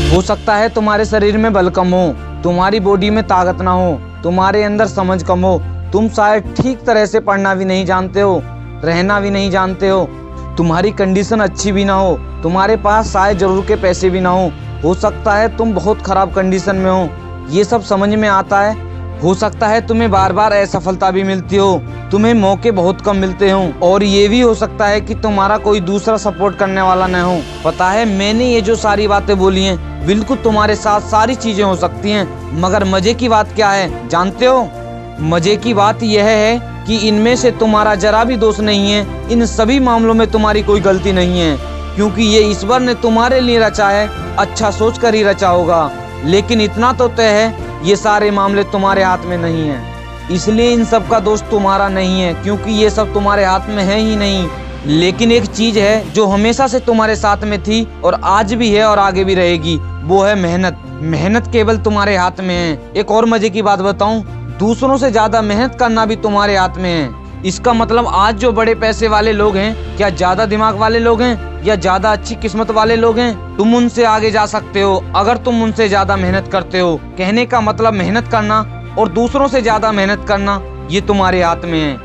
हो सकता है तुम्हारे शरीर में बल कम हो, तुम्हारी बॉडी में ताकत ना हो, तुम्हारे अंदर समझ कम हो, तुम शायद ठीक तरह से पढ़ना भी नहीं जानते हो, रहना भी नहीं जानते हो, तुम्हारी कंडीशन अच्छी भी ना हो, तुम्हारे पास शायद जरूर के पैसे भी ना हो सकता है तुम बहुत खराब कंडीशन में हो, ये सब समझ में आता है। हो सकता है तुम्हें बार बार असफलता भी मिलती हो, तुम्हें मौके बहुत कम मिलते हो, और ये भी हो सकता है कि तुम्हारा कोई दूसरा सपोर्ट करने वाला न हो। पता है, मैंने ये जो सारी बातें बोली हैं, बिल्कुल तुम्हारे साथ सारी चीजें हो सकती हैं, मगर मजे की बात क्या है जानते हो? मजे की बात यह है कि इनमें से तुम्हारा जरा भी दोष नहीं है, इन सभी मामलों में तुम्हारी कोई गलती नहीं है, क्योंकि ये ईश्वर ने तुम्हारे लिए रचा है, अच्छा सोच कर ही रचा होगा। लेकिन इतना तो तय है, ये सारे मामले तुम्हारे हाथ में नहीं है, इसलिए इन सब का दोष तुम्हारा नहीं है, क्योंकि ये सब तुम्हारे हाथ में है ही नहीं। लेकिन एक चीज है जो हमेशा से तुम्हारे साथ में थी और आज भी है और आगे भी रहेगी, वो है मेहनत। मेहनत केवल तुम्हारे हाथ में है। एक और मजे की बात बताऊं, दूसरों से ज्यादा मेहनत करना भी तुम्हारे हाथ में है। इसका मतलब आज जो बड़े पैसे वाले लोग हैं, क्या ज्यादा दिमाग वाले लोग हैं या ज्यादा अच्छी किस्मत वाले लोग हैं? तुम उनसे आगे जा सकते हो अगर तुम उनसे ज्यादा मेहनत करते हो। कहने का मतलब मेहनत करना और दूसरों से ज्यादा मेहनत करना, ये तुम्हारे हाथ में है।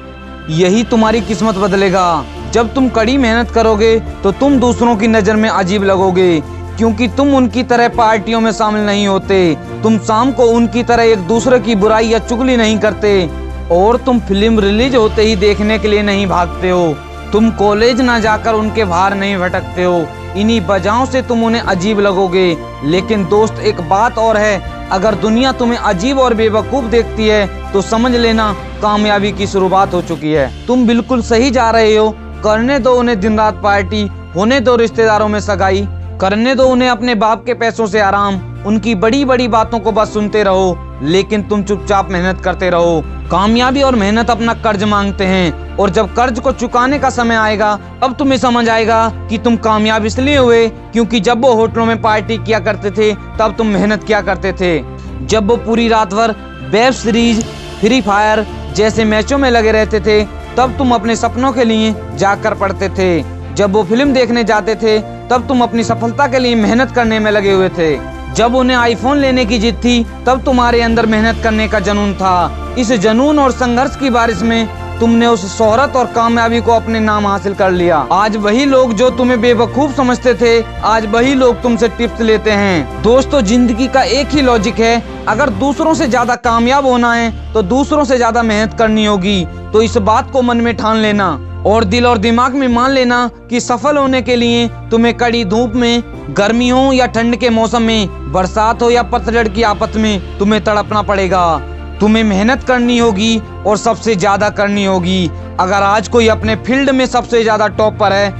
यही तुम्हारी किस्मत बदलेगा। जब तुम कड़ी मेहनत करोगे तो तुम दूसरों की नजर में अजीब लगोगे, क्योंकि तुम उनकी तरह पार्टियों में शामिल नहीं होते, तुम शाम को उनकी तरह एक दूसरे की बुराई या चुगली नहीं करते, और तुम फिल्म रिलीज होते ही देखने के लिए नहीं भागते हो, तुम कॉलेज ना जाकर उनके बाहर नहीं भटकते हो। इन्हीं वजहों से तुम उन्हें अजीब लगोगे। लेकिन दोस्त, एक बात और है, अगर दुनिया तुम्हें अजीब और बेवकूफ देखती है तो समझ लेना कामयाबी की शुरुआत हो चुकी है। तुम बिल्कुल सही जा रहे हो। करने दो उन्हें दिन रात पार्टी, होने दो रिश्तेदारों में सगाई, करने दो उन्हें अपने बाप के पैसों से आराम, उनकी बड़ी बड़ी बातों को बस सुनते रहो, लेकिन तुम चुपचाप मेहनत करते रहो। कामयाबी और मेहनत अपना कर्ज मांगते हैं, और जब कर्ज को चुकाने का समय आएगा, अब तुम्हें समझ आएगा कि तुम कामयाब इसलिए हुए क्योंकि जब वो होटलों में पार्टी किया करते थे तब तुम मेहनत किया करते थे। जब वो पूरी रात भर वेब सीरीज, फ्री फायर जैसे मैचों में लगे रहते थे तब तुम अपने सपनों के लिए जाकर पढ़ते थे। जब वो फिल्म देखने जाते थे तब तुम अपनी सफलता के लिए मेहनत करने में लगे हुए थे। जब उन्हें आईफोन लेने की जिद थी तब तुम्हारे अंदर मेहनत करने का जुनून था। इस जुनून और संघर्ष की बारिश में तुमने उस शोहरत और कामयाबी को अपने नाम हासिल कर लिया। आज वही लोग जो तुम्हें बेवकूफ समझते थे, आज वही लोग तुमसे टिप्स लेते हैं। दोस्तों, जिंदगी का एक ही लॉजिक है, अगर दूसरों से ज्यादा कामयाब होना है तो दूसरों से ज्यादा मेहनत करनी होगी। तो इस बात को मन में ठान लेना और दिल और दिमाग में मान लेना कि सफल होने के लिए तुम्हें कड़ी धूप में, गर्मी हो या ठंड के मौसम में, बरसात हो या पतझड़ की आफत में तुम्हें तड़पना पड़ेगा। तुम्हें मेहनत करनी होगी और सबसे ज्यादा करनी होगी। अगर आज कोई अपने फील्ड में सबसे ज्यादा टॉप पर है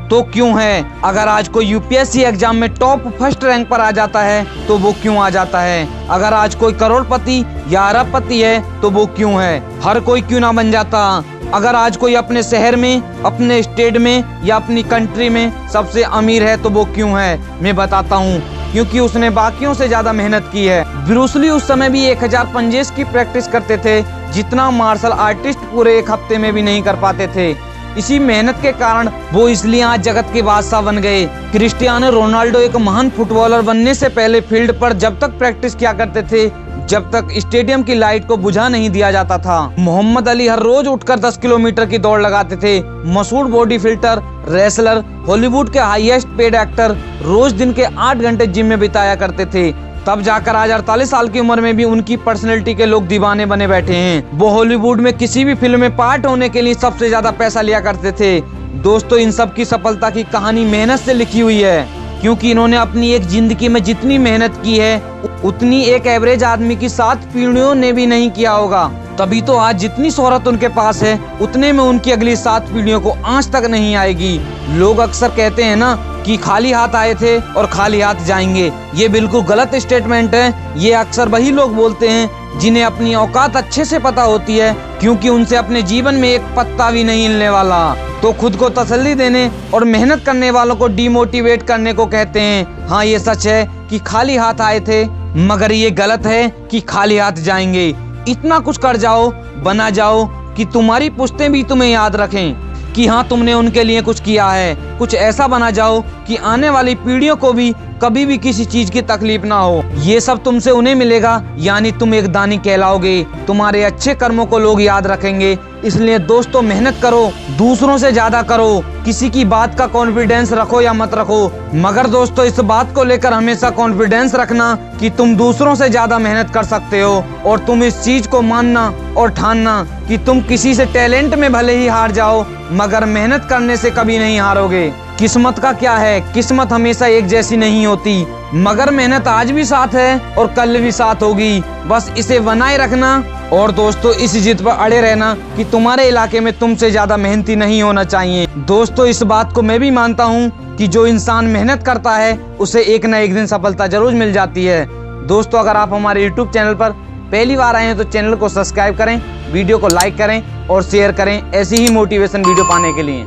तो क्यों है? अगर आज कोई यूपीएससी एग्जाम में टॉप फर्स्ट रैंक पर आ जाता है तो वो क्यों आ जाता है? अगर आज कोई करोड़पति या अरबपति है तो वो क्यों है? हर कोई क्यों ना बन जाता? अगर आज कोई अपने शहर में, अपने स्टेट में या अपनी कंट्री में सबसे अमीर है तो वो क्यों है? मैं बताता हूँ, क्योंकि उसने बाकियों से ज्यादा मेहनत की है। ब्रूस ली उस समय भी 1000 पंजेस की प्रैक्टिस करते थे, जितना मार्शल आर्टिस्ट पूरे एक हफ्ते में भी नहीं कर पाते थे। इसी मेहनत के कारण वो इसलिए आज जगत के बादशाह बन गए। क्रिस्टियानो रोनाल्डो एक महान फुटबॉलर बनने से पहले फील्ड पर जब तक प्रैक्टिस किया करते थे जब तक स्टेडियम की लाइट को बुझा नहीं दिया जाता था। मोहम्मद अली हर रोज उठकर 10 किलोमीटर की दौड़ लगाते थे। मशहूर बॉडी फिल्टर, रेसलर, हॉलीवुड के हाईएस्ट पेड एक्टर रोज दिन के 8 घंटे जिम में बिताया करते थे। तब जाकर आज 48 साल की उम्र में भी उनकी पर्सनैलिटी के लोग दीवाने बने बैठे हैं। वो हॉलीवुड में किसी भी फिल्म में पार्ट होने के लिए सबसे ज्यादा पैसा लिया करते थे। दोस्तों, इन सब की सफलता की कहानी मेहनत से लिखी हुई है, क्योंकि इन्होंने अपनी एक जिंदगी में जितनी मेहनत की है उतनी एक एवरेज आदमी की 7 पीढ़ियों ने भी नहीं किया होगा। तभी तो आज जितनी शोहरत उनके पास है उतने में उनकी अगली 7 पीढ़ियों को आंच तक नहीं आएगी। लोग अक्सर कहते हैं ना कि खाली हाथ आए थे और खाली हाथ जाएंगे। ये बिल्कुल गलत स्टेटमेंट है। ये अक्सर वही लोग बोलते हैं जिन्हें अपनी औकात अच्छे से पता होती है, क्योंकि उनसे अपने जीवन में एक पत्ता भी नहीं हिलने वाला। तो खुद को तसल्ली देने और मेहनत करने वालों को डिमोटिवेट करने को कहते हैं। हाँ, ये सच है कि खाली हाथ आए थे, मगर ये गलत है कि खाली हाथ जाएंगे। इतना कुछ कर जाओ, बना जाओ कि तुम्हारी पुश्तें भी तुम्हें याद रखें कि हाँ, तुमने उनके लिए कुछ किया है। कुछ ऐसा बना जाओ कि कि आने वाली पीढ़ियों को भी कभी भी किसी चीज की तकलीफ ना हो। ये सब तुमसे उन्हें मिलेगा, यानी तुम एक दानी कहलाओगे। तुम्हारे अच्छे कर्मों को लोग याद रखेंगे। इसलिए दोस्तों मेहनत करो, दूसरों से ज्यादा करो। किसी की बात का कॉन्फिडेंस रखो या मत रखो, मगर दोस्तों इस बात को लेकर हमेशा कॉन्फिडेंस रखना कि तुम दूसरों से ज्यादा मेहनत कर सकते हो। और तुम इस चीज को मानना और ठानना कि तुम किसी से टैलेंट में भले ही हार जाओ, मगर मेहनत करने से कभी नहीं हारोगे। किस्मत का क्या है, किस्मत हमेशा एक जैसी नहीं होती, मगर मेहनत आज भी साथ है और कल भी साथ होगी। बस इसे बनाए रखना और दोस्तों इस जिद पर अड़े रहना कि तुम्हारे इलाके में तुमसे ज्यादा मेहनती नहीं होना चाहिए। दोस्तों इस बात को मैं भी मानता हूँ कि जो इंसान मेहनत करता है उसे एक न एक दिन सफलता जरूर मिल जाती है। दोस्तों अगर आप हमारे YouTube चैनल पर पहली बार आए हैं तो चैनल को सब्सक्राइब करें, वीडियो को लाइक करें और शेयर करें ऐसी ही मोटिवेशन वीडियो पाने के लिए।